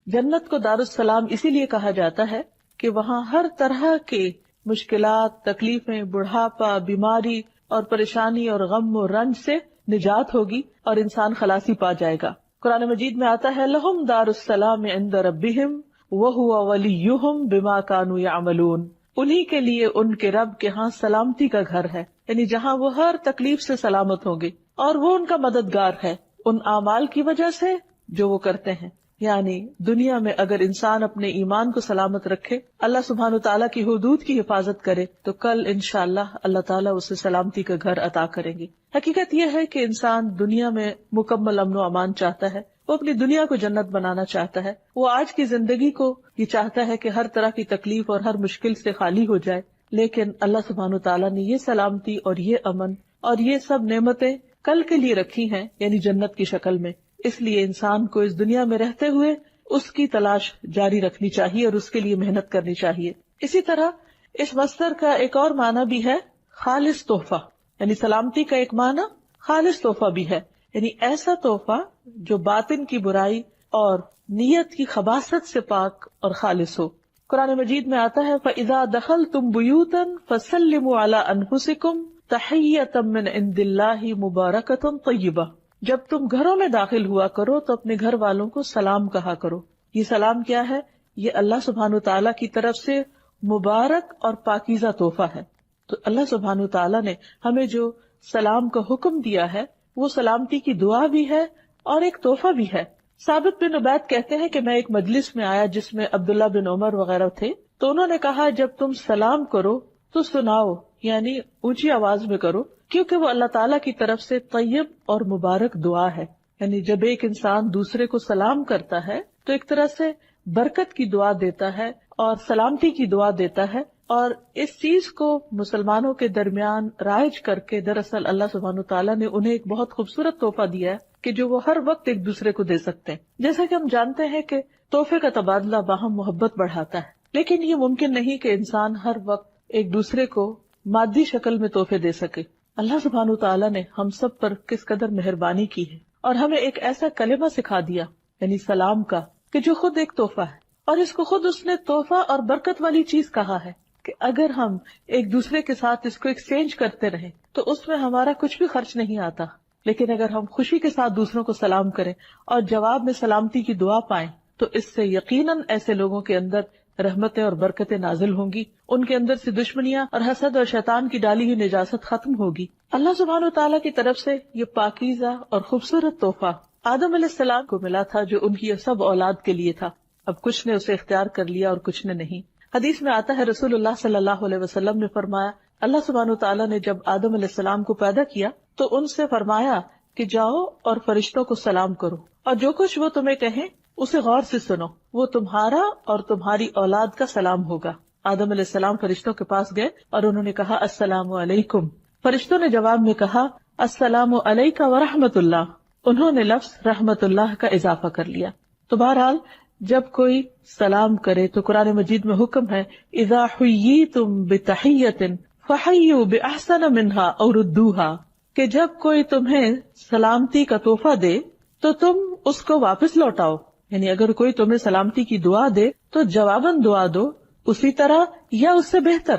جنت کو دارالسلام اسی لیے کہا جاتا ہے کہ وہاں ہر طرح کے مشکلات، تکلیفیں، بڑھاپا، بیماری اور پریشانی اور غم و رنج سے نجات ہوگی اور انسان خلاصی پا جائے گا۔ قرآن مجید میں آتا ہے لہم دار السلام عند ربہم وہو ولیہم بما کانوا یعملون، انہی کے لیے ان کے رب کے ہاں سلامتی کا گھر ہے، یعنی جہاں وہ ہر تکلیف سے سلامت ہوں گے اور وہ ان کا مددگار ہے ان اعمال کی وجہ سے جو وہ کرتے ہیں۔ یعنی دنیا میں اگر انسان اپنے ایمان کو سلامت رکھے، اللہ سبحانہ تعالیٰ کی حدود کی حفاظت کرے، تو کل انشاءاللہ اللہ تعالیٰ اسے سلامتی کا گھر عطا کریں گے۔ حقیقت یہ ہے کہ انسان دنیا میں مکمل امن و امان چاہتا ہے، وہ اپنی دنیا کو جنت بنانا چاہتا ہے، وہ آج کی زندگی کو یہ چاہتا ہے کہ ہر طرح کی تکلیف اور ہر مشکل سے خالی ہو جائے، لیکن اللہ سبحانہ تعالیٰ نے یہ سلامتی اور یہ امن اور یہ سب نعمتیں کل کے لیے رکھی ہیں، یعنی جنت کی شکل میں۔ اس لیے انسان کو اس دنیا میں رہتے ہوئے اس کی تلاش جاری رکھنی چاہیے اور اس کے لیے محنت کرنی چاہیے۔ اسی طرح اس مصدر کا ایک اور معنی بھی ہے خالص تحفہ، یعنی سلامتی کا ایک معنی خالص تحفہ بھی ہے، یعنی ایسا تحفہ جو باطن کی برائی اور نیت کی خباثت سے پاک اور خالص ہو۔ قرآن مجید میں آتا ہے فَإِذَا دَخَلْتُمْ بُيُوتًا فَسَلِّمُوا عَلَىٰ أَنفُسِكُمْ تَحِيَّةً مِّنْ عِندِ اللَّهِ مُبَارَكَةً طَيِّبَةً، جب تم گھروں میں داخل ہوا کرو تو اپنے گھر والوں کو سلام کہا کرو۔ یہ سلام کیا ہے؟ یہ اللہ سبحانہ تعالیٰ کی طرف سے مبارک اور پاکیزہ تحفہ ہے۔ تو اللہ سبحانہ تعالیٰ نے ہمیں جو سلام کا حکم دیا ہے وہ سلامتی کی دعا بھی ہے اور ایک تحفہ بھی ہے۔ ثابت بن عبید کہتے ہیں کہ میں ایک مجلس میں آیا جس میں عبداللہ بن عمر وغیرہ تھے، تو انہوں نے کہا جب تم سلام کرو تو سناؤ، یعنی اونچی آواز میں کرو، کیونکہ وہ اللہ تعالیٰ کی طرف سے طیب اور مبارک دعا ہے۔ یعنی جب ایک انسان دوسرے کو سلام کرتا ہے تو ایک طرح سے برکت کی دعا دیتا ہے اور سلامتی کی دعا دیتا ہے، اور اس چیز کو مسلمانوں کے درمیان رائج کر کے دراصل اللہ سبحانہ تعالیٰ نے انہیں ایک بہت خوبصورت تحفہ دیا ہے کہ جو وہ ہر وقت ایک دوسرے کو دے سکتے ہیں۔ جیسا کہ ہم جانتے ہیں کہ تحفے کا تبادلہ باہم محبت بڑھاتا ہے، لیکن یہ ممکن نہیں کہ انسان ہر وقت ایک دوسرے کو مادی شکل میں تحفے دے سکے۔ اللہ سبحانہ تعالیٰ نے ہم سب پر کس قدر مہربانی کی ہے اور ہمیں ایک ایسا کلمہ سکھا دیا، یعنی سلام کا، کہ جو خود ایک تحفہ ہے، اور اس کو خود اس نے تحفہ اور برکت والی چیز کہا ہے کہ اگر ہم ایک دوسرے کے ساتھ اس کو ایکسچینج کرتے رہیں تو اس میں ہمارا کچھ بھی خرچ نہیں آتا، لیکن اگر ہم خوشی کے ساتھ دوسروں کو سلام کریں اور جواب میں سلامتی کی دعا پائیں تو اس سے یقیناً ایسے لوگوں کے اندر رحمتیں اور برکتیں نازل ہوں گی، ان کے اندر سے دشمنیاں اور حسد اور شیطان کی ڈالی ہوئی نجاست ختم ہوگی۔ اللہ سبحانہ وتعالیٰ کی طرف سے یہ پاکیزہ اور خوبصورت تحفہ آدم علیہ السلام کو ملا تھا جو ان کی سب اولاد کے لیے تھا۔ اب کچھ نے اسے اختیار کر لیا اور کچھ نے نہیں۔ حدیث میں آتا ہے رسول اللہ صلی اللہ علیہ وسلم نے فرمایا اللہ سبحانہ وتعالیٰ نے جب آدم علیہ السلام کو پیدا کیا تو ان سے فرمایا کہ جاؤ اور فرشتوں کو سلام کرو اور جو کچھ وہ تمہیں کہیں اسے غور سے سنو، وہ تمہارا اور تمہاری اولاد کا سلام ہوگا۔ آدم علیہ السلام فرشتوں کے پاس گئے اور انہوں نے کہا السلام علیکم۔ فرشتوں نے جواب میں کہا السلام علیکہ ورحمۃ اللہ، انہوں نے لفظ رحمت اللہ کا اضافہ کر لیا۔ تو بہرحال جب کوئی سلام کرے تو قرآن مجید میں حکم ہے اذا حییتم بتحیۃ فحیوا باحسن منہا او ردوہا، کہ جب کوئی تمہیں سلامتی کا تحفہ دے تو تم اس کو واپس لوٹاؤ، یعنی اگر کوئی تمہیں سلامتی کی دعا دے تو جواباً دعا دو اسی طرح یا اس سے بہتر،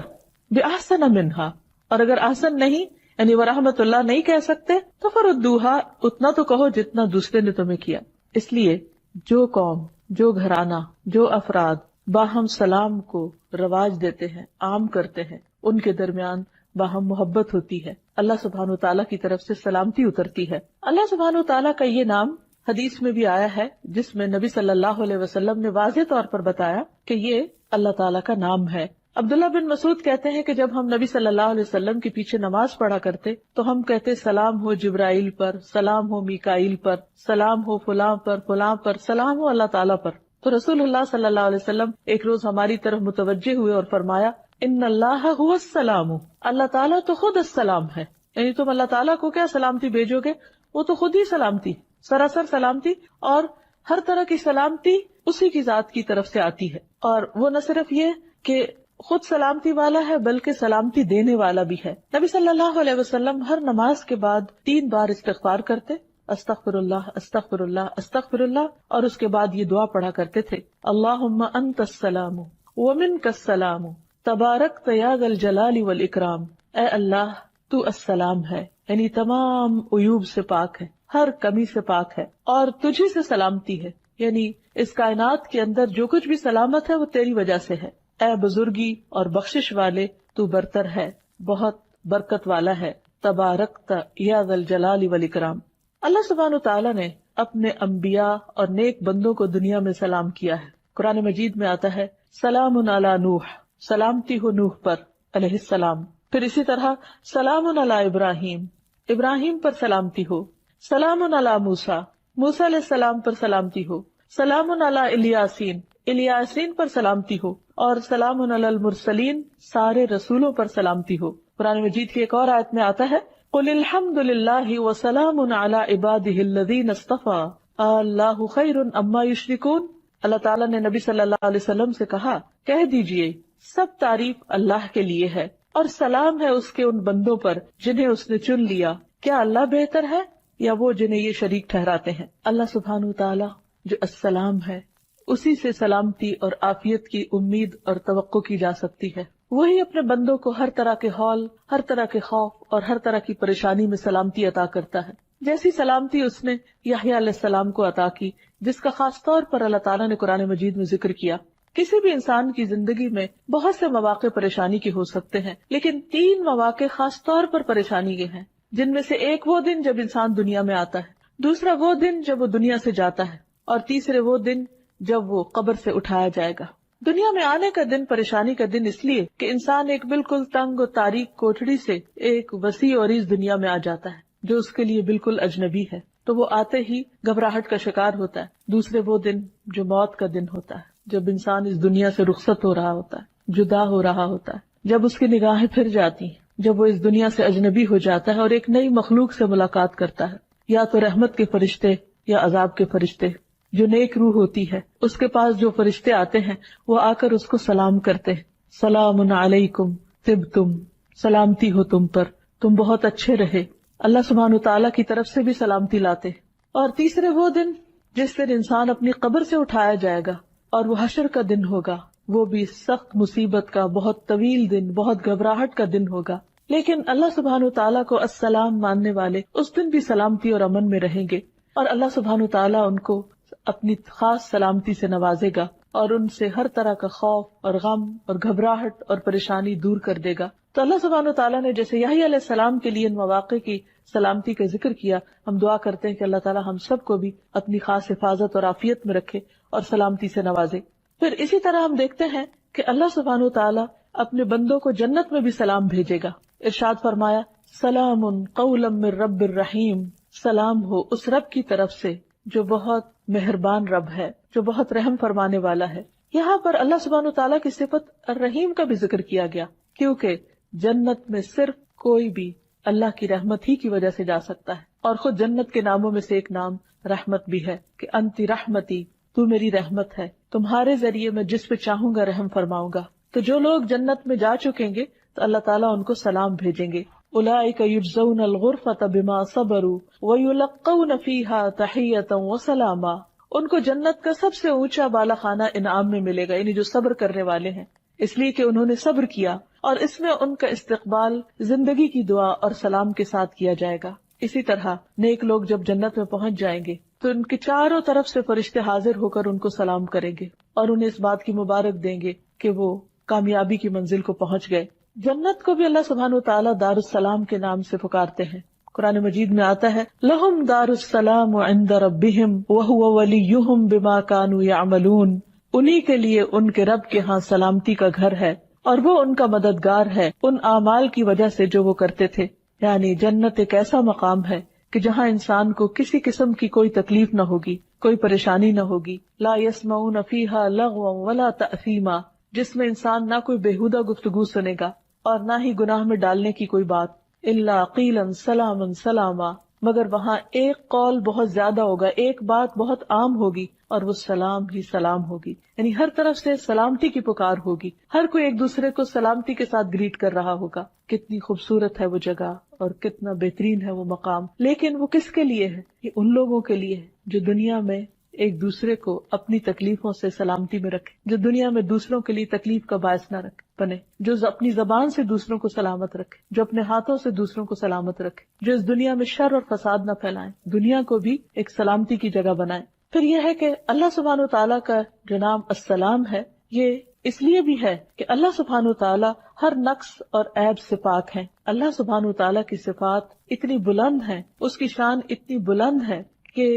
بِأَحْسَنَ مِنْهَا، اور اگر احسن نہیں یعنی ورحمت اللہ نہیں کہہ سکتے تو فَرُدُّوهَا، اتنا تو کہو جتنا دوسرے نے تمہیں کیا۔ اس لیے جو قوم، جو گھرانہ، جو افراد باہم سلام کو رواج دیتے ہیں، عام کرتے ہیں، ان کے درمیان باہم محبت ہوتی ہے، اللہ سبحانہ وتعالیٰ کی طرف سے سلامتی اترتی ہے۔ اللہ سبحانہ وتعالیٰ کا یہ نام حدیث میں بھی آیا ہے جس میں نبی صلی اللہ علیہ وسلم نے واضح طور پر بتایا کہ یہ اللہ تعالیٰ کا نام ہے۔ عبداللہ بن مسعود کہتے ہیں کہ جب ہم نبی صلی اللہ علیہ وسلم کے پیچھے نماز پڑھا کرتے تو ہم کہتے سلام ہو جبرائیل پر، سلام ہو میکائیل پر، سلام ہو فلاں پر، فلاں پر، سلام ہو اللہ تعالیٰ پر۔ تو رسول اللہ صلی اللہ علیہ وسلم ایک روز ہماری طرف متوجہ ہوئے اور فرمایا ان اللہ هو السلام، اللہ تعالیٰ تو خود السلام ہے، یعنی تم اللہ تعالیٰ کو کیا سلامتی بھیجو گے، وہ تو خود ہی سلامتی، سراسر سلامتی، اور ہر طرح کی سلامتی اسی کی ذات کی طرف سے آتی ہے۔ اور وہ نہ صرف یہ کہ خود سلامتی والا ہے بلکہ سلامتی دینے والا بھی ہے۔ نبی صلی اللہ علیہ وسلم ہر نماز کے بعد 3 بار استغفار کرتے استغفر اللہ استغفر اللہ استغفر اللہ، اور اس کے بعد یہ دعا پڑھا کرتے تھے، اللہم انت السلام ومنک السلام تبارکت یا ذا الجلال والاکرام، اے اللہ تو السلام ہے، یعنی تمام عیوب سے پاک ہے، ہر کمی سے پاک ہے، اور تجھی سے سلامتی ہے، یعنی اس کائنات کے اندر جو کچھ بھی سلامت ہے وہ تیری وجہ سے ہے، اے بزرگی اور بخشش والے تو برتر ہے، بہت برکت والا ہے، تبارکت یا ذا الجلال والاکرام۔ اللہ سبحانہ تعالیٰ نے اپنے انبیاء اور نیک بندوں کو دنیا میں سلام کیا ہے۔ قرآن مجید میں آتا ہے سلام علی نوح، سلامتی ہو نوح پر علیہ السلام۔ پھر اسی طرح سلام علی ابراہیم، ابراہیم پر سلامتی ہو۔ سلام علی موسیٰ، موسیٰ علیہ السلام پر سلامتی ہو۔ سلام علی الیاسین، الیاسین پر سلامتی ہو۔ اور سلام علی المرسلین، سارے رسولوں پر سلامتی ہو۔ قرآن مجید کی ایک اور آیت میں آتا ہے قل الحمد للہ وسلام علی عبادہ الذین اصطفیٰ اللہ خیر اما یشرکون۔ اللہ تعالیٰ نے نبی صلی اللہ علیہ وسلم سے کہا کہہ دیجئے سب تعریف اللہ کے لیے ہے اور سلام ہے اس کے ان بندوں پر جنہیں اس نے چن لیا، کیا اللہ بہتر ہے یا وہ جنہیں یہ شریک ٹھہراتے ہیں؟ اللہ سبحانہ تعالیٰ جو السلام ہے اسی سے سلامتی اور عافیت کی امید اور توقع کی جا سکتی ہے۔ وہی اپنے بندوں کو ہر طرح کے ہول، ہر طرح کے خوف اور ہر طرح کی پریشانی میں سلامتی عطا کرتا ہے، جیسی سلامتی اس نے یحییٰ علیہ السلام کو عطا کی، جس کا خاص طور پر اللہ تعالیٰ نے قرآن مجید میں ذکر کیا۔ کسی بھی انسان کی زندگی میں بہت سے مواقع پریشانی کے ہو سکتے ہیں، لیکن 3 مواقع خاص طور پر پریشانی کے ہیں، جن میں سے ایک وہ دن جب انسان دنیا میں آتا ہے، دوسرا وہ دن جب وہ دنیا سے جاتا ہے، اور تیسرے وہ دن جب وہ قبر سے اٹھایا جائے گا۔ دنیا میں آنے کا دن پریشانی کا دن اس لیے کہ انسان ایک بالکل تنگ و تاریک کوٹڑی سے ایک وسیع اور اس دنیا میں آ جاتا ہے جو اس کے لیے بالکل اجنبی ہے، تو وہ آتے ہی گھبراہٹ کا شکار ہوتا ہے۔ دوسرے وہ دن جو موت کا دن ہوتا ہے، جب انسان اس دنیا سے رخصت ہو رہا ہوتا ہے، جدا ہو رہا ہوتا ہے، جب اس کی نگاہیں پھر جاتی ہیں، جب وہ اس دنیا سے اجنبی ہو جاتا ہے اور ایک نئی مخلوق سے ملاقات کرتا ہے، یا تو رحمت کے فرشتے یا عذاب کے فرشتے۔ جو نیک روح ہوتی ہے اس کے پاس جو فرشتے آتے ہیں وہ آ کر اس کو سلام کرتے ہیں، سلام علیکم طبتم، سلامتی ہو تم پر، تم بہت اچھے رہے۔ اللہ سبحانہ تعالیٰ کی طرف سے بھی سلامتی لاتے ہیں۔ اور تیسرے وہ دن جس دن انسان اپنی قبر سے اٹھایا جائے گا اور وہ حشر کا دن ہوگا، وہ بھی سخت مصیبت کا بہت طویل دن، بہت گھبراہٹ کا دن ہوگا، لیکن اللہ سبحانہ تعالیٰ کو السلام ماننے والے اس دن بھی سلامتی اور امن میں رہیں گے، اور اللہ سبحانہ تعالیٰ ان کو اپنی خاص سلامتی سے نوازے گا اور ان سے ہر طرح کا خوف اور غم اور گھبراہٹ اور پریشانی دور کر دے گا۔ تو اللہ سبحانہ تعالیٰ نے جیسے یحییٰ علیہ السلام کے لیے ان مواقع کی سلامتی کا ذکر کیا، ہم دعا کرتے ہیں کہ اللہ تعالیٰ ہم سب کو بھی اپنی خاص حفاظت اور عافیت میں رکھے اور سلامتی سے نوازے۔ پھر اسی طرح ہم دیکھتے ہیں کہ اللہ سبحانہ تعالیٰ اپنے بندوں کو جنت میں بھی سلام بھیجے گا۔ ارشاد فرمایا سلام قولا من رب الرحیم، سلام ہو اس رب کی طرف سے جو بہت مہربان رب ہے، جو بہت رحم فرمانے والا ہے۔ یہاں پر اللہ سبحانہ تعالیٰ کی صفت الرحیم کا بھی ذکر کیا گیا، کیونکہ جنت میں صرف کوئی بھی اللہ کی رحمت ہی کی وجہ سے جا سکتا ہے، اور خود جنت کے ناموں میں سے ایک نام رحمت بھی ہے کہ انتی رحمتی، تو میری رحمت ہے، تمہارے ذریعے میں جس پہ چاہوں گا رحم فرماؤں گا۔ تو جو لوگ جنت میں جا چکیں گے تو اللہ تعالیٰ ان کو سلام بھیجیں گے، اولئک یجزون الغرفۃ بما صبروا ویلقون فیہا تحیۃ وسلاما، ان کو جنت کا سب سے اونچا بالا خانہ انعام میں ملے گا، یعنی جو صبر کرنے والے ہیں، اس لیے کہ انہوں نے صبر کیا، اور اس میں ان کا استقبال زندگی کی دعا اور سلام کے ساتھ کیا جائے گا۔ اسی طرح نیک لوگ جب جنت میں پہنچ جائیں گے تو ان کے چاروں طرف سے فرشتے حاضر ہو کر ان کو سلام کریں گے اور انہیں اس بات کی مبارک دیں گے کہ وہ کامیابی کی منزل کو پہنچ گئے۔ جنت کو بھی اللہ سبحانہ وتعالیٰ دار السلام کے نام سے پکارتے ہیں۔ قرآن مجید میں آتا ہے لہم دار السلام عند ربہم وہو ولیہم بما کانوا یعملون، انہی کے لیے ان کے رب کے ہاں سلامتی کا گھر ہے اور وہ ان کا مددگار ہے ان اعمال کی وجہ سے جو وہ کرتے تھے۔ یعنی جنت ایک ایسا مقام ہے کہ جہاں انسان کو کسی قسم کی کوئی تکلیف نہ ہوگی، کوئی پریشانی نہ ہوگی، لا یسمعون فیہا لغوا ولا تأثیما، جس میں انسان نہ کوئی بےہودہ گفتگو سنے گا اور نہ ہی گناہ میں ڈالنے کی کوئی بات، الا قیلا سلاما سلاما، مگر وہاں ایک قول بہت زیادہ ہوگا، ایک بات بہت عام ہوگی اور وہ سلام ہی سلام ہوگی، یعنی ہر طرف سے سلامتی کی پکار ہوگی، ہر کوئی ایک دوسرے کو سلامتی کے ساتھ گریٹ کر رہا ہوگا۔ کتنی خوبصورت ہے وہ جگہ اور کتنا بہترین ہے وہ مقام، لیکن وہ کس کے لیے ہے؟ یہ ان لوگوں کے لیے ہے جو دنیا میں ایک دوسرے کو اپنی تکلیفوں سے سلامتی میں رکھے، جو دنیا میں دوسروں کے لیے تکلیف کا باعث نہ بنے، جو اپنی زبان سے دوسروں کو سلامت رکھے، جو اپنے ہاتھوں سے دوسروں کو سلامت رکھے، جو اس دنیا میں شر اور فساد نہ پھیلائیں، دنیا کو بھی ایک سلامتی کی جگہ بنائیں۔ پھر یہ ہے کہ اللہ سبحانہ و تعالیٰ کا جو نام السلام ہے، یہ اس لیے بھی ہے کہ اللہ سبحانہ و تعالیٰ ہر نقص اور عیب سے پاک ہیں۔ اللہ سبحانہ و تعالیٰ کی صفات اتنی بلند ہیں، اس کی شان اتنی بلند ہے کہ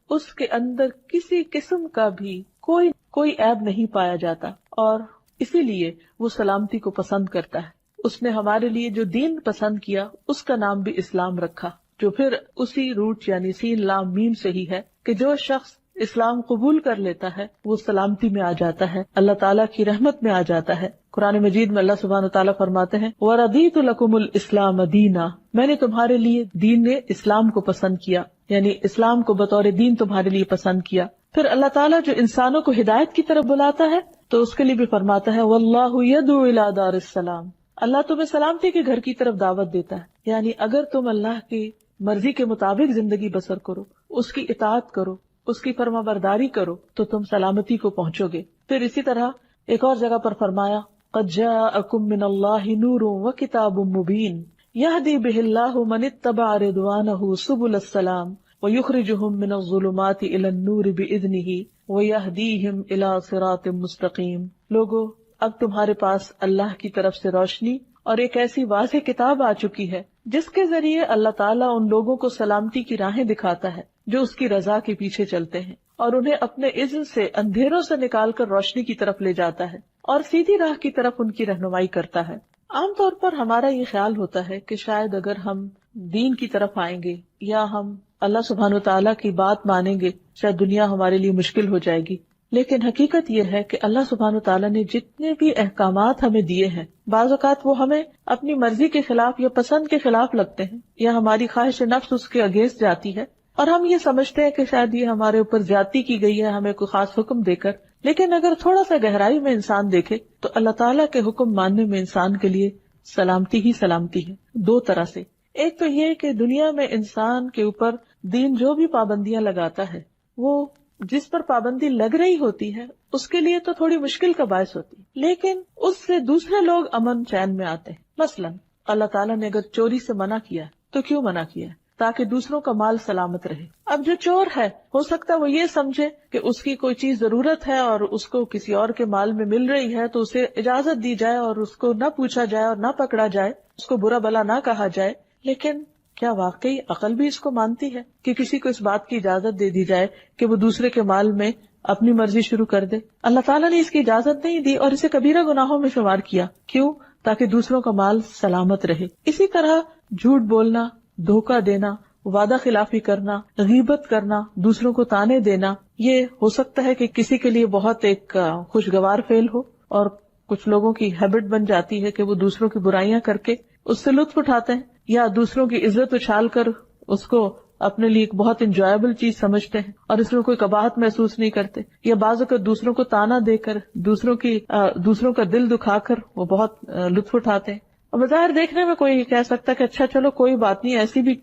اس کے اندر کسی قسم کا بھی کوئی عیب نہیں پایا جاتا، اور اسی لیے وہ سلامتی کو پسند کرتا ہے۔ اس نے ہمارے لیے جو دین پسند کیا اس کا نام بھی اسلام رکھا، جو پھر اسی روٹ یعنی سین لام میم سے ہی ہے کہ جو شخص اسلام قبول کر لیتا ہے وہ سلامتی میں آ جاتا ہے، اللہ تعالیٰ کی رحمت میں آ جاتا ہے۔ قرآن مجید میں اللہ سبحانہ تعالیٰ فرماتے ہیں وَرَضِيتُ لَكُمُ الْإِسْلَامَ دِينًا، میں نے تمہارے لیے دین اسلام کو پسند کیا، یعنی اسلام کو بطور دین تمہارے لیے پسند کیا۔ پھر اللہ تعالیٰ جو انسانوں کو ہدایت کی طرف بلاتا ہے تو اس کے لیے بھی فرماتا ہے وَاللَّهُ يَدْعُو إِلَى دَارِ السَّلَامِ، اللہ تمہیں سلامتی کے گھر کی طرف دعوت دیتا ہے، یعنی اگر تم اللہ کی مرضی کے مطابق زندگی بسر کرو، اس کی اطاعت کرو، اس کی فرما برداری کرو تو تم سلامتی کو پہنچو گے۔ پھر اسی طرح ایک اور جگہ پر فرمایا قد جاءکم من اللہ نور وکتاب مبین یہدی بہ اللہ من اتبع رضوانہ سبل السلام ویخرجہم من الظلمات الی النور بإذنہ ویہدیہم الی صراط مستقیم۔ لوگو، اب تمہارے پاس اللہ کی طرف سے روشنی اور ایک ایسی واضح کتاب آ چکی ہے جس کے ذریعے اللہ تعالیٰ ان لوگوں کو سلامتی کی راہیں دکھاتا ہے جو اس کی رضا کے پیچھے چلتے ہیں، اور انہیں اپنے اذن سے اندھیروں سے نکال کر روشنی کی طرف لے جاتا ہے اور سیدھی راہ کی طرف ان کی رہنمائی کرتا ہے۔ عام طور پر ہمارا یہ خیال ہوتا ہے کہ شاید اگر ہم دین کی طرف آئیں گے یا ہم اللہ سبحانہ وتعالیٰ کی بات مانیں گے شاید دنیا ہمارے لیے مشکل ہو جائے گی، لیکن حقیقت یہ ہے کہ اللہ سبحانہ وتعالیٰ نے جتنے بھی احکامات ہمیں دیے ہیں بعض اوقات وہ ہمیں اپنی مرضی کے خلاف یا پسند کے خلاف لگتے ہیں یا ہماری خواہش نفس اس کے اگینسٹ جاتی ہے، اور ہم یہ سمجھتے ہیں کہ شاید یہ ہمارے اوپر زیادتی کی گئی ہے ہمیں کوئی خاص حکم دے کر، لیکن اگر تھوڑا سا گہرائی میں انسان دیکھے تو اللہ تعالیٰ کے حکم ماننے میں انسان کے لیے سلامتی ہی سلامتی ہے، دو طرح سے۔ ایک تو یہ کہ دنیا میں انسان کے اوپر دین جو بھی پابندیاں لگاتا ہے وہ جس پر پابندی لگ رہی ہوتی ہے اس کے لیے تو تھوڑی مشکل کا باعث ہوتی ہے، لیکن اس سے دوسرے لوگ امن چین میں آتے ہیں۔ مثلا اللہ تعالیٰ نے اگر چوری سے منع کیا تو کیوں منع کیا؟ تاکہ دوسروں کا مال سلامت رہے۔ اب جو چور ہے ہو سکتا ہے وہ یہ سمجھے کہ اس کی کوئی چیز ضرورت ہے اور اس کو کسی اور کے مال میں مل رہی ہے تو اسے اجازت دی جائے اور اس کو نہ پوچھا جائے اور نہ پکڑا جائے، اس کو برا بھلا نہ کہا جائے، لیکن کیا واقعی عقل بھی اس کو مانتی ہے کہ کسی کو اس بات کی اجازت دے دی جائے کہ وہ دوسرے کے مال میں اپنی مرضی شروع کر دے؟ اللہ تعالیٰ نے اس کی اجازت نہیں دی اور اسے کبیرہ گناہوں میں شمار کیا۔ کیوں؟ تاکہ دوسروں کا مال سلامت رہے۔ اسی طرح جھوٹ بولنا، دھوکہ دینا، وعدہ خلافی کرنا، غیبت کرنا، دوسروں کو تانے دینا، یہ ہو سکتا ہے کہ کسی کے لیے بہت ایک خوشگوار فعل ہو، اور کچھ لوگوں کی ہیبٹ بن جاتی ہے کہ وہ دوسروں کی برائیاں کر کے اس سے لطف اٹھاتے ہیں، یا دوسروں کی عزت اچھال کر اس کو اپنے لیے ایک بہت انجوائبل چیز سمجھتے ہیں اور اس میں کوئی قباحت محسوس نہیں کرتے، یا بعض اوقات دوسروں کو تانا دے کر دوسروں کا دل دکھا کر وہ بہت لطف اٹھاتے ہیں۔ اور بظاہر دیکھنے میں کوئی کہہ سکتا ہے کہ اچھا چلو کوئی بات نہیں، ایسی بھی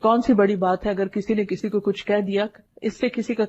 کون سی بڑی بات ہے اگر کسی نے کسی کو کچھ کہہ دیا، اس سے کسی کا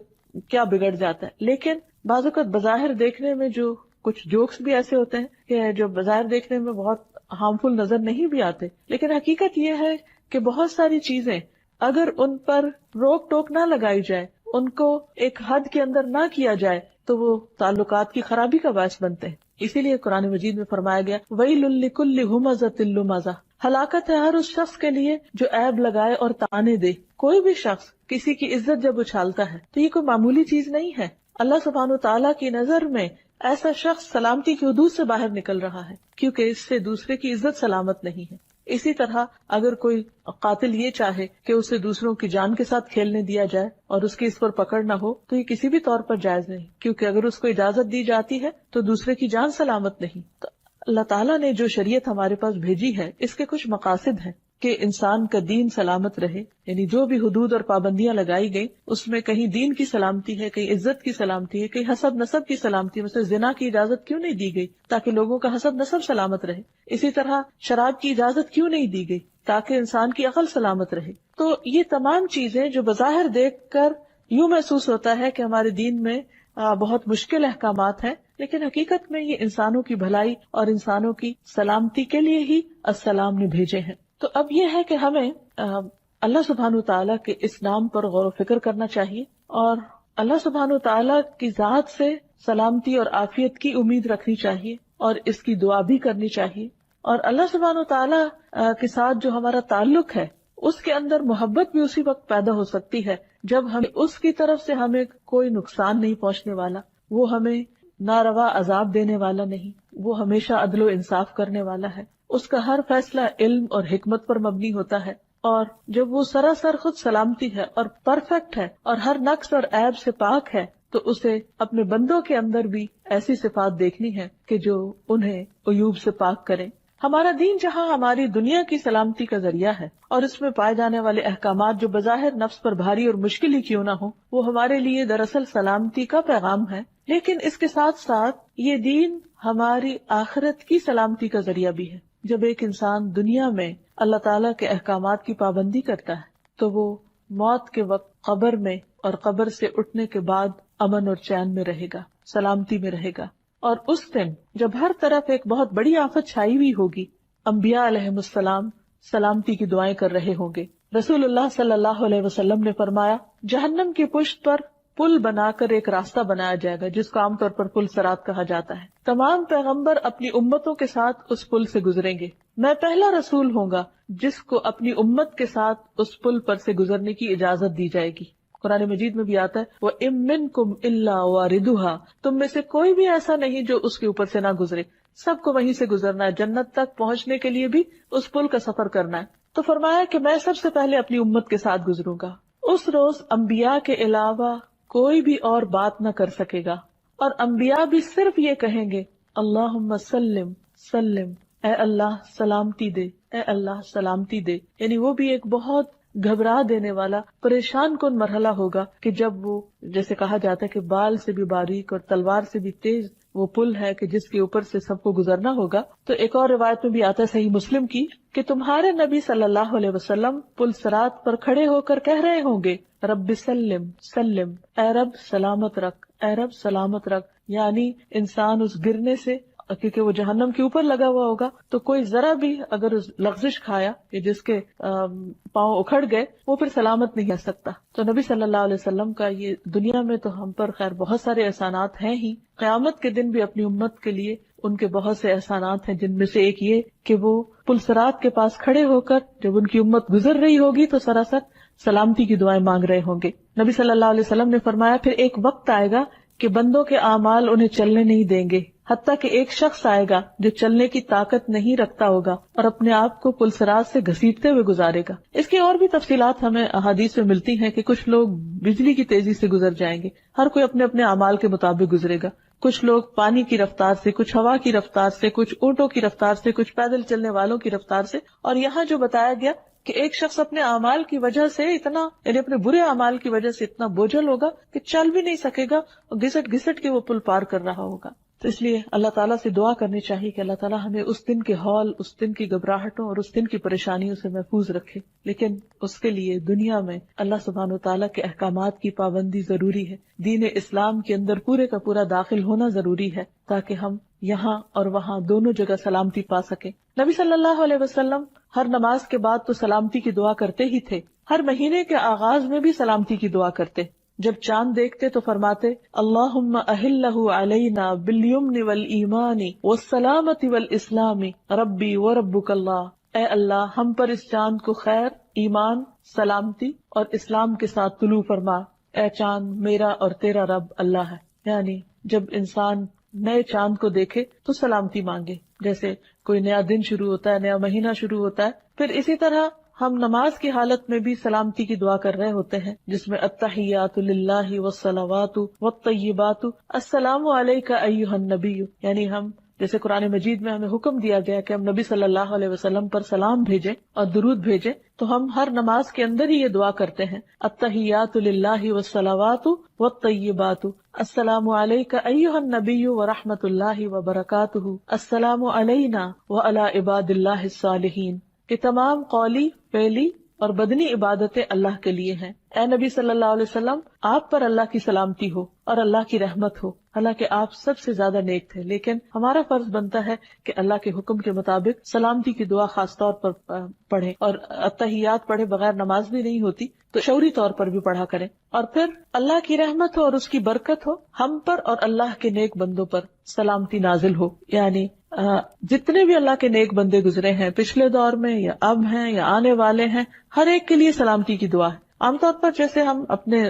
کیا بگڑ جاتا ہے۔ لیکن بعض اوقات بظاہر دیکھنے میں جو کچھ جوکس بھی ایسے ہوتے ہیں کہ جو بظاہر دیکھنے میں بہت ہارمفل نظر نہیں بھی آتے، لیکن حقیقت یہ ہے کہ بہت ساری چیزیں اگر ان پر روک ٹوک نہ لگائی جائے، ان کو ایک حد کے اندر نہ کیا جائے تو وہ تعلقات کی خرابی کا باعث بنتے ہیں۔ اسی لیے قرآن مجید میں فرمایا گیا وَيْلٌ لِكُلِّ هُمَزَةٍ لُمَزَةٍ، ہلاکت ہے ہر اس شخص کے لیے جو عیب لگائے اور تانے دے۔ کوئی بھی شخص کسی کی عزت جب اچھالتا ہے تو یہ کوئی معمولی چیز نہیں ہے۔ اللہ سبحانہ وتعالیٰ کی نظر میں ایسا شخص سلامتی کی حدود سے باہر نکل رہا ہے، کیونکہ اس سے دوسرے کی عزت سلامت نہیں ہے۔ اسی طرح اگر کوئی قاتل یہ چاہے کہ اسے دوسروں کی جان کے ساتھ کھیلنے دیا جائے اور اس کی اس پر پکڑ نہ ہو تو یہ کسی بھی طور پر جائز نہیں، کیونکہ اگر اس کو اجازت دی جاتی ہے تو دوسرے کی جان سلامت نہیں۔ تو اللہ تعالیٰ نے جو شریعت ہمارے پاس بھیجی ہے اس کے کچھ مقاصد ہیں کہ انسان کا دین سلامت رہے، یعنی جو بھی حدود اور پابندیاں لگائی گئی اس میں کہیں دین کی سلامتی ہے، کہیں عزت کی سلامتی ہے، کہیں حسب نسب کی سلامتی ہے. مثلا زنا کی اجازت کیوں نہیں دی گئی؟ تاکہ لوگوں کا حسب نسب سلامت رہے. اسی طرح شراب کی اجازت کیوں نہیں دی گئی؟ تاکہ انسان کی عقل سلامت رہے. تو یہ تمام چیزیں جو بظاہر دیکھ کر یوں محسوس ہوتا ہے کہ ہمارے دین میں بہت مشکل احکامات ہیں، لیکن حقیقت میں یہ انسانوں کی بھلائی اور انسانوں کی سلامتی کے لیے ہی السلام نے بھیجے ہیں. تو اب یہ ہے کہ ہمیں اللہ سبحانہ تعالیٰ کے اس نام پر غور و فکر کرنا چاہیے، اور اللہ سبحانہ تعالیٰ کی ذات سے سلامتی اور عافیت کی امید رکھنی چاہیے، اور اس کی دعا بھی کرنی چاہیے. اور اللہ سبحانہ تعالیٰ کے ساتھ جو ہمارا تعلق ہے اس کے اندر محبت بھی اسی وقت پیدا ہو سکتی ہے جب ہم اس کی طرف سے ہمیں کوئی نقصان نہیں پہنچنے والا، وہ ہمیں ناروا عذاب دینے والا نہیں، وہ ہمیشہ عدل و انصاف کرنے والا ہے، اس کا ہر فیصلہ علم اور حکمت پر مبنی ہوتا ہے. اور جب وہ سراسر خود سلامتی ہے اور پرفیکٹ ہے اور ہر نقص اور عیب سے پاک ہے، تو اسے اپنے بندوں کے اندر بھی ایسی صفات دیکھنی ہے کہ جو انہیں عیوب سے پاک کریں. ہمارا دین جہاں ہماری دنیا کی سلامتی کا ذریعہ ہے، اور اس میں پائے جانے والے احکامات جو بظاہر نفس پر بھاری اور مشکل ہی کیوں نہ ہو، وہ ہمارے لیے دراصل سلامتی کا پیغام ہے، لیکن اس کے ساتھ ساتھ یہ دین ہماری آخرت کی سلامتی کا ذریعہ بھی ہے. جب ایک انسان دنیا میں اللہ تعالیٰ کے احکامات کی پابندی کرتا ہے تو وہ موت کے وقت قبر میں اور قبر سے اٹھنے کے بعد امن اور چین میں رہے گا، سلامتی میں رہے گا. اور اس دن جب ہر طرف ایک بہت بڑی آفت چھائی ہوئی ہوگی، انبیاء علیہم السلام سلامتی کی دعائیں کر رہے ہوں گے. رسول اللہ صلی اللہ علیہ وسلم نے فرمایا، جہنم کی پشت پر پل بنا کر ایک راستہ بنایا جائے گا جس کو عام طور پر پل صراط کہا جاتا ہے. تمام پیغمبر اپنی امتوں کے ساتھ اس پل سے گزریں گے. میں پہلا رسول ہوں گا جس کو اپنی امت کے ساتھ اس پل پر سے گزرنے کی اجازت دی جائے گی. قرآن مجید میں بھی آتا ہے، وَإِن مِّنكُمْ إِلَّا وَارِدُهَا، تم میں سے کوئی بھی ایسا نہیں جو اس کے اوپر سے نہ گزرے، سب کو وہیں سے گزرنا ہے، جنت تک پہنچنے کے لیے بھی اس پل کا سفر کرنا ہے. تو فرمایا کہ میں سب سے پہلے اپنی امت کے ساتھ گزروں گا. اس روز انبیاء کے علاوہ کوئی بھی اور بات نہ کر سکے گا، اور انبیاء بھی صرف یہ کہیں گے، اللہم سلم سلم، اے اللہ سلامتی دے، اے اللہ سلامتی دے. یعنی وہ بھی ایک بہت گھبرا دینے والا، پریشان کن مرحلہ ہوگا کہ جب وہ، جیسے کہا جاتا ہے کہ بال سے بھی باریک اور تلوار سے بھی تیز وہ پل ہے کہ جس کے اوپر سے سب کو گزرنا ہوگا. تو ایک اور روایت میں بھی آتا ہے صحیح مسلم کی کہ تمہارے نبی صلی اللہ علیہ وسلم پل صراط پر کھڑے ہو کر کہہ رہے ہوں گے، رب سلم سلم، اے رب سلامت رکھ، اے رب سلامت رکھ. یعنی انسان اس گرنے سے، کیونکہ وہ جہنم کے اوپر لگا ہوا ہوگا، تو کوئی ذرا بھی اگر لغزش کھایا کہ جس کے پاؤں اکھڑ گئے، وہ پھر سلامت نہیں رہ سکتا. تو نبی صلی اللہ علیہ وسلم کا یہ دنیا میں تو ہم پر خیر بہت سارے احسانات ہیں ہی، قیامت کے دن بھی اپنی امت کے لیے ان کے بہت سے احسانات ہیں، جن میں سے ایک یہ کہ وہ پل صراط کے پاس کھڑے ہو کر جب ان کی امت گزر رہی ہوگی تو سراسر سلامتی کی دعائیں مانگ رہے ہوں گے. نبی صلی اللہ علیہ وسلم نے فرمایا، پھر ایک وقت آئے گا کہ بندوں کے اعمال انہیں چلنے نہیں دیں گے، حتیٰ کہ ایک شخص آئے گا جو چلنے کی طاقت نہیں رکھتا ہوگا اور اپنے آپ کو پل صراط سے گھسیٹتے ہوئے گزارے گا. اس کی اور بھی تفصیلات ہمیں احادیث میں ملتی ہیں کہ کچھ لوگ بجلی کی تیزی سے گزر جائیں گے، ہر کوئی اپنے اپنے اعمال کے مطابق گزرے گا. کچھ لوگ پانی کی رفتار سے، کچھ ہوا کی رفتار سے، کچھ اونٹوں کی رفتار سے، کچھ پیدل چلنے والوں کی رفتار سے. اور یہاں جو بتایا گیا کہ ایک شخص اپنے اعمال کی وجہ سے اتنا، یعنی اپنے برے اعمال کی وجہ سے اتنا بوجھل ہوگا کہ چل بھی نہیں سکے گا اور گھسٹ گھسٹ کے وہ پل پار کر رہا ہوگا. تو اس لیے اللہ تعالیٰ سے دعا کرنی چاہیے کہ اللہ تعالیٰ ہمیں اس دن کے ہول، اس دن کی گھبراہٹوں اور اس دن کی پریشانیوں سے محفوظ رکھے. لیکن اس کے لیے دنیا میں اللہ سبحانہ وتعالیٰ کے احکامات کی پابندی ضروری ہے، دین اسلام کے اندر پورے کا پورا داخل ہونا ضروری ہے تاکہ ہم یہاں اور وہاں دونوں جگہ سلامتی پا سکیں. نبی صلی اللہ علیہ وسلم ہر نماز کے بعد تو سلامتی کی دعا کرتے ہی تھے، ہر مہینے کے آغاز میں بھی سلامتی کی دعا کرتے. جب چاند دیکھتے تو فرماتے، اللہم اہلہ علینا بالیمن والایمان والسلامۃ والاسلام ربی وربک اللہ. اے اللہ ہم پر اس چاند کو خیر، ایمان، سلامتی اور اسلام کے ساتھ طلوع فرما. اے چاند میرا اور تیرا رب اللہ ہے. یعنی جب انسان نئے چاند کو دیکھے تو سلامتی مانگے، جیسے کوئی نیا دن شروع ہوتا ہے، نیا مہینہ شروع ہوتا ہے. پھر اسی طرح ہم نماز کی حالت میں بھی سلامتی کی دعا کر رہے ہوتے ہیں، جس میں التحیات للہ والصلوات والطیبات السلام علیک ایھا النبی، یعنی ہم جیسے قرآن مجید میں ہمیں حکم دیا گیا کہ ہم نبی صلی اللہ علیہ وسلم پر سلام بھیجیں اور درود بھیجیں، تو ہم ہر نماز کے اندر ہی یہ دعا کرتے ہیں، التحیات للہ والصلوات والطیبات، السلام علیک ایھا النبی ورحمۃ اللہ وبرکاتہ، السلام علینا وعلی عباد اللہ الصالحین، کہ تمام قولی، فعلی اور بدنی عبادتیں اللہ کے لیے ہیں۔ اے نبی صلی اللہ علیہ وسلم، آپ پر اللہ کی سلامتی ہو اور اللہ کی رحمت ہو، حالانکہ آپ سب سے زیادہ نیک تھے، لیکن ہمارا فرض بنتا ہے کہ اللہ کے حکم کے مطابق سلامتی کی دعا خاص طور پر پڑھیں، اور التحیات پڑھے بغیر نماز بھی نہیں ہوتی، تو شعوری طور پر بھی پڑھا کریں۔ اور پھر اللہ کی رحمت ہو اور اس کی برکت ہو ہم پر اور اللہ کے نیک بندوں پر سلامتی نازل ہو، یعنی جتنے بھی اللہ کے نیک بندے گزرے ہیں پچھلے دور میں یا اب ہیں یا آنے والے ہیں، ہر ایک کے لیے سلامتی کی دعا ہے۔ عام طور پر جیسے ہم اپنے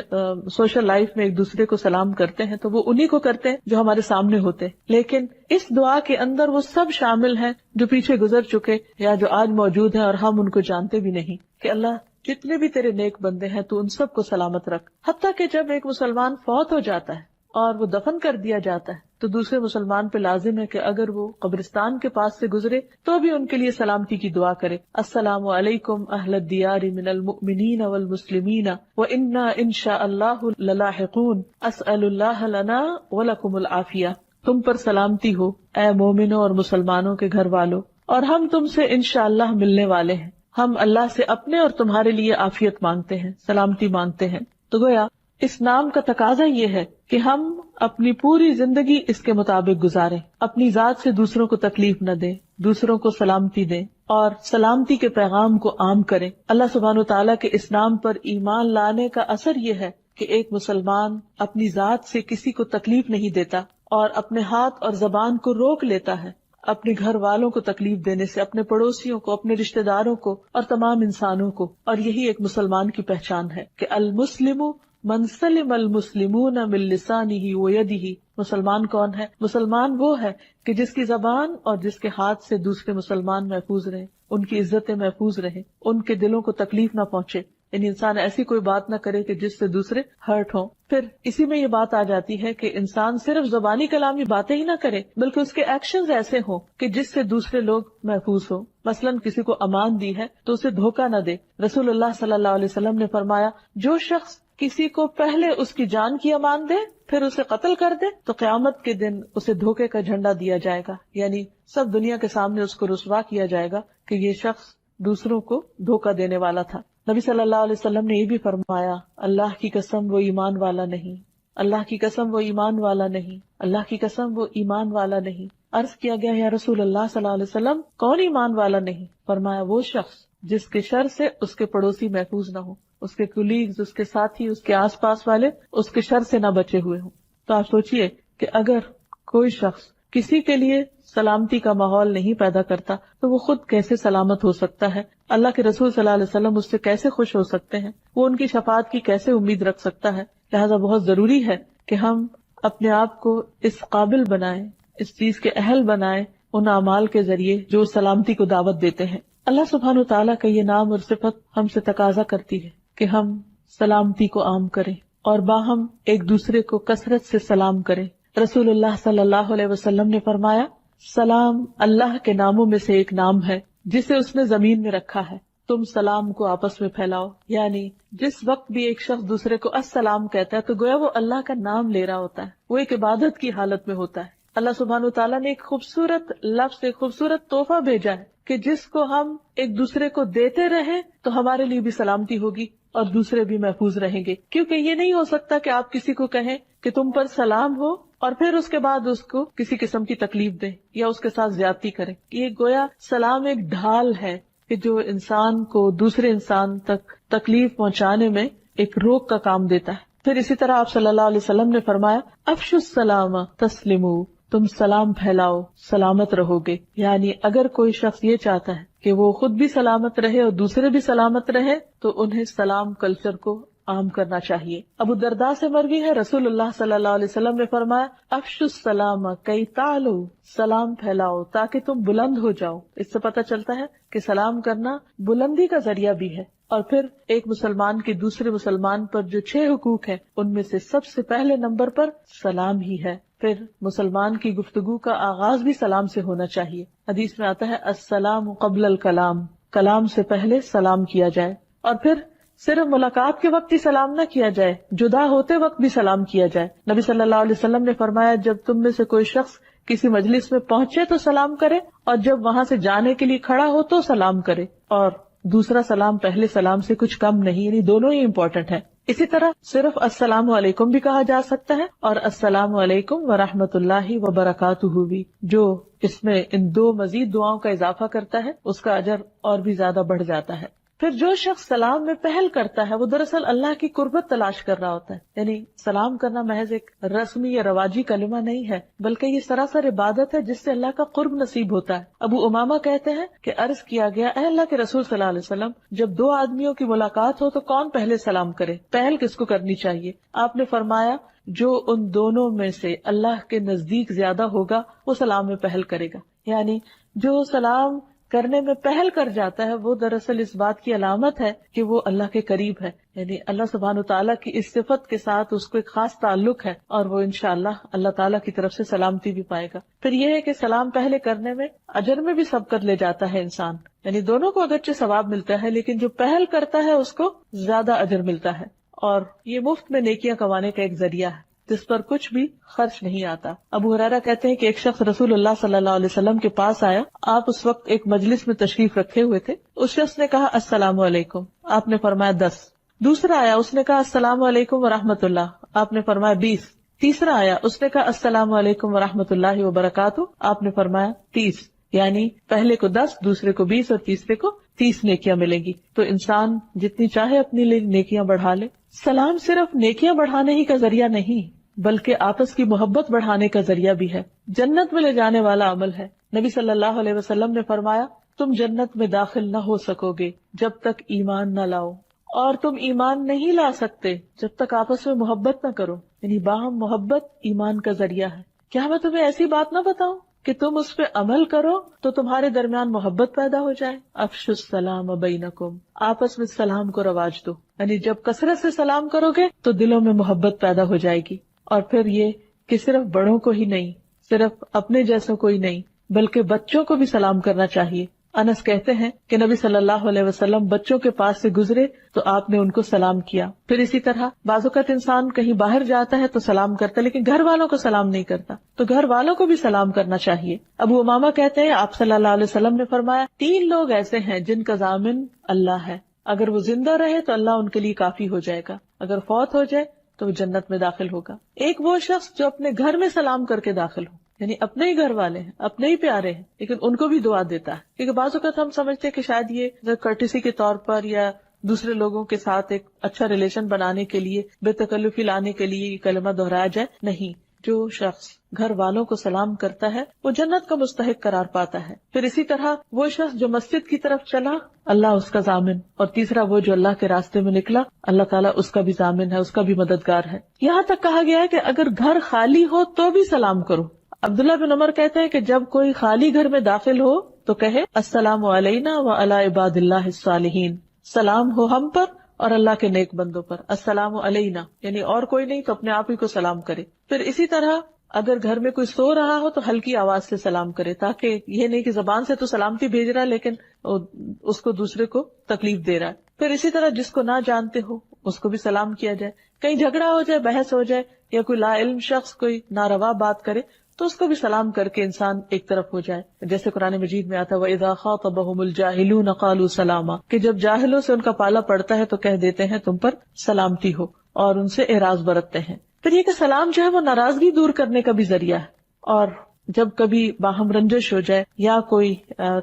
سوشل لائف میں ایک دوسرے کو سلام کرتے ہیں تو وہ انہی کو کرتے ہیں جو ہمارے سامنے ہوتے ہیں، لیکن اس دعا کے اندر وہ سب شامل ہیں جو پیچھے گزر چکے یا جو آج موجود ہیں اور ہم ان کو جانتے بھی نہیں، کہ اللہ جتنے بھی تیرے نیک بندے ہیں تو ان سب کو سلامت رکھ۔ حتیٰ کہ جب ایک مسلمان فوت ہو جاتا ہے اور وہ دفن کر دیا جاتا ہے تو دوسرے مسلمان پہ لازم ہے کہ اگر وہ قبرستان کے پاس سے گزرے تو بھی ان کے لیے سلامتی کی دعا کرے، السلام علیکم اہل الدیار من المؤمنین والمسلمین وإنا ان شاء اللہ للاحقون اسأل اللہ لنا ولکم العافیہ، تم پر سلامتی ہو اے مومنوں اور مسلمانوں کے گھر والوں، اور ہم تم سے انشاءاللہ ملنے والے ہیں، ہم اللہ سے اپنے اور تمہارے لیے عافیت مانگتے ہیں، سلامتی مانگتے ہیں۔ تو گویا اس نام کا تقاضا یہ ہے کہ ہم اپنی پوری زندگی اس کے مطابق گزاریں، اپنی ذات سے دوسروں کو تکلیف نہ دیں، دوسروں کو سلامتی دیں اور سلامتی کے پیغام کو عام کریں۔ اللہ سبحانہ وتعالیٰ کے اس نام پر ایمان لانے کا اثر یہ ہے کہ ایک مسلمان اپنی ذات سے کسی کو تکلیف نہیں دیتا اور اپنے ہاتھ اور زبان کو روک لیتا ہے اپنے گھر والوں کو تکلیف دینے سے، اپنے پڑوسیوں کو، اپنے رشتہ داروں کو اور تمام انسانوں کو۔ اور یہی ایک مسلمان کی پہچان ہے کہ المسلم من سلم المسلمون من لسانہ ویدہ۔ مسلمان کون ہے؟ مسلمان وہ ہے کہ جس کی زبان اور جس کے ہاتھ سے دوسرے مسلمان محفوظ رہے، ان کی عزتیں محفوظ رہیں، ان کے دلوں کو تکلیف نہ پہنچے، یعنی انسان ایسی کوئی بات نہ کرے کہ جس سے دوسرے ہرٹ ہوں۔ پھر اسی میں یہ بات آ جاتی ہے کہ انسان صرف زبانی کلامی باتیں ہی نہ کرے بلکہ اس کے ایکشنز ایسے ہوں کہ جس سے دوسرے لوگ محفوظ ہوں۔ مثلاً کسی کو امان دی ہے تو اسے دھوکہ نہ دے۔ رسول اللہ صلی اللہ علیہ وسلم نے فرمایا، جو شخص کسی کو پہلے اس کی جان کی امان دے پھر اسے قتل کر دے تو قیامت کے دن اسے دھوکے کا جھنڈا دیا جائے گا، یعنی سب دنیا کے سامنے اس کو رسوا کیا جائے گا کہ یہ شخص دوسروں کو دھوکہ دینے والا تھا۔ نبی صلی اللہ علیہ وسلم نے یہ بھی فرمایا، اللہ کی قسم وہ ایمان والا نہیں، اللہ کی قسم وہ ایمان والا نہیں، اللہ کی قسم وہ ایمان والا نہیں۔ عرض کیا گیا، یا رسول اللہ صلی اللہ علیہ وسلم کون ایمان والا نہیں؟ فرمایا، وہ شخص جس کے شر سے اس کے پڑوسی محفوظ نہ ہو، اس کے کولیگز، اس کے ساتھی، اس کے آس پاس والے اس کے شر سے نہ بچے ہوئے ہوں۔ تو آپ سوچئے کہ اگر کوئی شخص کسی کے لیے سلامتی کا ماحول نہیں پیدا کرتا تو وہ خود کیسے سلامت ہو سکتا ہے؟ اللہ کے رسول صلی اللہ علیہ وسلم اس سے کیسے خوش ہو سکتے ہیں؟ وہ ان کی شفاعت کی کیسے امید رکھ سکتا ہے؟ لہذا بہت ضروری ہے کہ ہم اپنے آپ کو اس قابل بنائیں، اس چیز کے اہل بنائیں ان اعمال کے ذریعے جو سلامتی کو دعوت دیتے ہیں۔ اللہ سبحانہ وتعالیٰ کا یہ نام اور صفت ہم سے تقاضا کرتی ہے کہ ہم سلامتی کو عام کریں اور باہم ایک دوسرے کو کثرت سے سلام کریں۔ رسول اللہ صلی اللہ علیہ وسلم نے فرمایا، سلام اللہ کے ناموں میں سے ایک نام ہے جسے اس نے زمین میں رکھا ہے، تم سلام کو آپس میں پھیلاؤ۔ یعنی جس وقت بھی ایک شخص دوسرے کو السلام کہتا ہے تو گویا وہ اللہ کا نام لے رہا ہوتا ہے، وہ ایک عبادت کی حالت میں ہوتا ہے۔ اللہ سبحانہ وتعالیٰ نے ایک خوبصورت لفظ، ایک خوبصورت تحفہ بھیجا ہے کہ جس کو ہم ایک دوسرے کو دیتے رہیں تو ہمارے لیے بھی سلامتی ہوگی اور دوسرے بھی محفوظ رہیں گے، کیونکہ یہ نہیں ہو سکتا کہ آپ کسی کو کہیں کہ تم پر سلام ہو اور پھر اس کے بعد اس کو کسی قسم کی تکلیف دیں یا اس کے ساتھ زیادتی کریں۔ یہ گویا سلام ایک ڈھال ہے کہ جو انسان کو دوسرے انسان تک تکلیف پہنچانے میں ایک روک کا کام دیتا ہے۔ پھر اسی طرح آپ صلی اللہ علیہ وسلم نے فرمایا، افشوا السلام تسلموا، تم سلام پھیلاؤ سلامت رہو گے۔ یعنی اگر کوئی شخص یہ چاہتا ہے کہ وہ خود بھی سلامت رہے اور دوسرے بھی سلامت رہے تو انہیں سلام کلچر کو عام کرنا چاہیے۔ ابو درداء سے مروی ہے، رسول اللہ صلی اللہ علیہ وسلم نے فرمایا، افشوا السلام کی تعلو، سلام پھیلاؤ تاکہ تم بلند ہو جاؤ۔ اس سے پتہ چلتا ہے کہ سلام کرنا بلندی کا ذریعہ بھی ہے۔ اور پھر ایک مسلمان کے دوسرے مسلمان پر جو 6 حقوق ہیں ان میں سے سب سے پہلے نمبر پر سلام ہی ہے۔ پھر مسلمان کی گفتگو کا آغاز بھی سلام سے ہونا چاہیے. حدیث میں آتا ہے السلام قبل الکلام، کلام سے پہلے سلام کیا جائے. اور پھر صرف ملاقات کے وقت ہی سلام نہ کیا جائے، جدا ہوتے وقت بھی سلام کیا جائے. نبی صلی اللہ علیہ وسلم نے فرمایا جب تم میں سے کوئی شخص کسی مجلس میں پہنچے تو سلام کرے، اور جب وہاں سے جانے کے لیے کھڑا ہو تو سلام کرے. اور دوسرا سلام پہلے سلام سے کچھ کم نہیں، یعنی دونوں ہی امپورٹنٹ ہیں. اسی طرح صرف السلام علیکم بھی کہا جا سکتا ہے اور السلام علیکم ورحمۃ اللہ وبرکاتہ بھی، جو اس میں ان دو مزید دعاؤں کا اضافہ کرتا ہے اس کا اجر اور بھی زیادہ بڑھ جاتا ہے. پھر جو شخص سلام میں پہل کرتا ہے وہ دراصل اللہ کی قربت تلاش کر رہا ہوتا ہے. یعنی سلام کرنا محض ایک رسمی یا رواجی کلمہ نہیں ہے، بلکہ یہ سراسر عبادت ہے جس سے اللہ کا قرب نصیب ہوتا ہے. ابو امامہ کہتے ہیں کہ عرض کیا گیا اے اللہ کے رسول صلی اللہ علیہ وسلم، جب دو آدمیوں کی ملاقات ہو تو کون پہلے سلام کرے؟ پہل کس کو کرنی چاہیے؟ آپ نے فرمایا جو ان دونوں میں سے اللہ کے نزدیک زیادہ ہوگا وہ سلام میں پہل کرے گا. یعنی جو سلام کرنے میں پہل کر جاتا ہے وہ دراصل اس بات کی علامت ہے کہ وہ اللہ کے قریب ہے. یعنی اللہ سبحانہ وتعالیٰ کی اس صفت کے ساتھ اس کو ایک خاص تعلق ہے اور وہ انشاءاللہ اللہ تعالیٰ کی طرف سے سلامتی بھی پائے گا. پھر یہ ہے کہ سلام پہلے کرنے میں اجر میں بھی سبقت لے جاتا ہے انسان. یعنی دونوں کو اگرچہ ثواب ملتا ہے لیکن جو پہل کرتا ہے اس کو زیادہ اجر ملتا ہے، اور یہ مفت میں نیکیاں کمانے کا ایک ذریعہ ہے جس پر کچھ بھی خرچ نہیں آتا. ابو ہریرہ کہتے ہیں کہ ایک شخص رسول اللہ صلی اللہ علیہ وسلم کے پاس آیا. آپ اس وقت ایک مجلس میں تشریف رکھے ہوئے تھے. اس شخص نے کہا السلام علیکم، آپ نے فرمایا 10. دوسرا آیا، اس نے کہا السلام علیکم ورحمۃ اللہ، آپ نے فرمایا 20. تیسرا آیا، اس نے کہا السلام علیکم ورحمۃ اللہ وبرکاتہ، آپ نے فرمایا 30. یعنی پہلے کو 10، دوسرے کو 20 اور تیسرے کو 30 نیکیاں ملیں گی. تو انسان جتنی چاہے اپنے لیے نیکیاں بڑھا لے. سلام صرف نیکیاں بڑھانے ہی کا ذریعہ نہیں بلکہ آپس کی محبت بڑھانے کا ذریعہ بھی ہے. جنت میں لے جانے والا عمل ہے. نبی صلی اللہ علیہ وسلم نے فرمایا تم جنت میں داخل نہ ہو سکو گے جب تک ایمان نہ لاؤ، اور تم ایمان نہیں لا سکتے جب تک آپس میں محبت نہ کرو. یعنی باہم محبت ایمان کا ذریعہ ہے. کیا میں تمہیں ایسی بات نہ بتاؤں کہ تم اس پہ عمل کرو تو تمہارے درمیان محبت پیدا ہو جائے؟ افشوا السلام بینکم، آپس میں سلام کو رواج دو. یعنی جب کثرت سے سلام کرو گے تو دلوں میں محبت پیدا ہو جائے گی. اور پھر یہ کہ صرف بڑوں کو ہی نہیں، صرف اپنے جیسوں کو ہی نہیں بلکہ بچوں کو بھی سلام کرنا چاہیے. انس کہتے ہیں کہ نبی صلی اللہ علیہ وسلم بچوں کے پاس سے گزرے تو آپ نے ان کو سلام کیا. پھر اسی طرح بعض اوقات انسان کہیں باہر جاتا ہے تو سلام کرتا ہے لیکن گھر والوں کو سلام نہیں کرتا، تو گھر والوں کو بھی سلام کرنا چاہیے. ابو امامہ کہتے ہیں آپ صلی اللہ علیہ وسلم نے فرمایا 3 لوگ ایسے ہیں جن کا ضامن اللہ ہے. اگر وہ زندہ رہے تو اللہ ان کے لیے کافی ہو جائے گا، اگر فوت ہو جائے تو وہ جنت میں داخل ہوگا. ایک وہ شخص جو اپنے گھر میں سلام کر کے داخل ہو، یعنی اپنے ہی گھر والے ہیں، اپنے ہی پیارے ہیں، لیکن ان کو بھی دعا دیتا ہے. کیونکہ بعض اوقات ہم سمجھتے ہیں کہ شاید یہ کرٹیسی کے طور پر یا دوسرے لوگوں کے ساتھ ایک اچھا ریلیشن بنانے کے لیے، بے تکلفی لانے کے لیے یہ کلمہ دہرایا جائے. نہیں، جو شخص گھر والوں کو سلام کرتا ہے وہ جنت کا مستحق قرار پاتا ہے. پھر اسی طرح وہ شخص جو مسجد کی طرف چلا، اللہ اس کا ضامن. اور تیسرا وہ جو اللہ کے راستے میں نکلا، اللہ تعالیٰ اس کا بھی ضامن ہے، اس کا بھی مددگار ہے. یہاں تک کہا گیا ہے کہ اگر گھر خالی ہو تو بھی سلام کرو. عبداللہ بن عمر کہتے ہیں کہ جب کوئی خالی گھر میں داخل ہو تو کہے السلام علینا وعلی عباد اللہ الصالحین، سلام ہو ہم پر اور اللہ کے نیک بندوں پر. السلام علینا یعنی اور کوئی نہیں تو اپنے آپ ہی کو سلام کرے. پھر اسی طرح اگر گھر میں کوئی سو رہا ہو تو ہلکی آواز سے سلام کرے، تاکہ یہ نہیں کہ زبان سے تو سلامتی بھیج رہا ہے لیکن اس کو دوسرے کو تکلیف دے رہا ہے. پھر اسی طرح جس کو نہ جانتے ہو اس کو بھی سلام کیا جائے. کہیں جھگڑا ہو جائے، بحث ہو جائے یا کوئی لا علم شخص کوئی ناروا بات کرے تو اس کو بھی سلام کر کے انسان ایک طرف ہو جائے. جیسے قرآن مجید میں آتا ہے وَإِذَا خَاطَبَهُمُ الْجَاهِلُونَ قَالُوا سَلَامًا، کہ جب جاہلوں سے ان کا پالا پڑتا ہے تو کہہ دیتے ہیں تم پر سلامتی ہو، اور ان سے اعراض برتتے ہیں. پھر یہ کہ سلام جو ہے وہ ناراضگی دور کرنے کا بھی ذریعہ ہے. اور جب کبھی باہم رنجش ہو جائے یا کوئی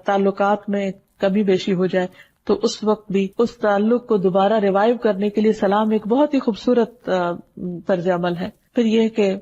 تعلقات میں کمی بیشی ہو جائے تو اس وقت بھی اس تعلق کو دوبارہ ریوائیو کرنے کے لیے سلام ایک بہت ہی خوبصورت طرز عمل ہے. پھر یہ کہ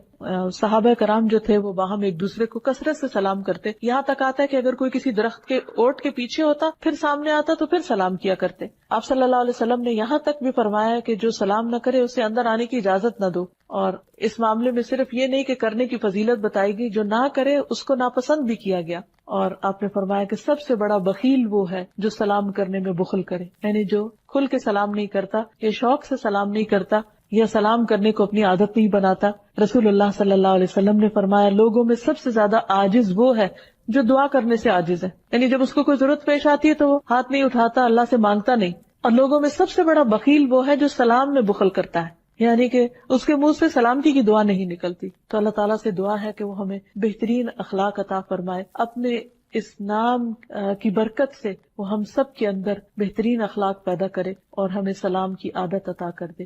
صحابہ کرام جو تھے وہ باہم ایک دوسرے کو کثرت سے سلام کرتے. یہاں تک آتا ہے کہ اگر کوئی کسی درخت کے اوٹ کے پیچھے ہوتا پھر سامنے آتا تو پھر سلام کیا کرتے. آپ صلی اللہ علیہ وسلم نے یہاں تک بھی فرمایا کہ جو سلام نہ کرے اسے اندر آنے کی اجازت نہ دو. اور اس معاملے میں صرف یہ نہیں کہ کرنے کی فضیلت بتائی گئی، جو نہ کرے اس کو ناپسند بھی کیا گیا. اور آپ نے فرمایا کہ سب سے بڑا بخیل وہ ہے جو سلام کرنے میں بخل کرے، یعنی جو کھل کے سلام نہیں کرتا یا شوق سے سلام نہیں کرتا یا سلام کرنے کو اپنی عادت نہیں بناتا. رسول اللہ صلی اللہ علیہ وسلم نے فرمایا لوگوں میں سب سے زیادہ عاجز وہ ہے جو دعا کرنے سے عاجز ہے، یعنی جب اس کو کوئی ضرورت پیش آتی ہے تو وہ ہاتھ نہیں اٹھاتا، اللہ سے مانگتا نہیں. اور لوگوں میں سب سے بڑا بخیل وہ ہے جو سلام میں بخل کرتا ہے، یعنی کہ اس کے منہ سے سلامتی کی دعا نہیں نکلتی. تو اللہ تعالیٰ سے دعا ہے کہ وہ ہمیں بہترین اخلاق عطا فرمائے، اپنے اس نام کی برکت سے وہ ہم سب کے اندر بہترین اخلاق پیدا کرے اور ہمیں سلام کی عادت عطا کر دے.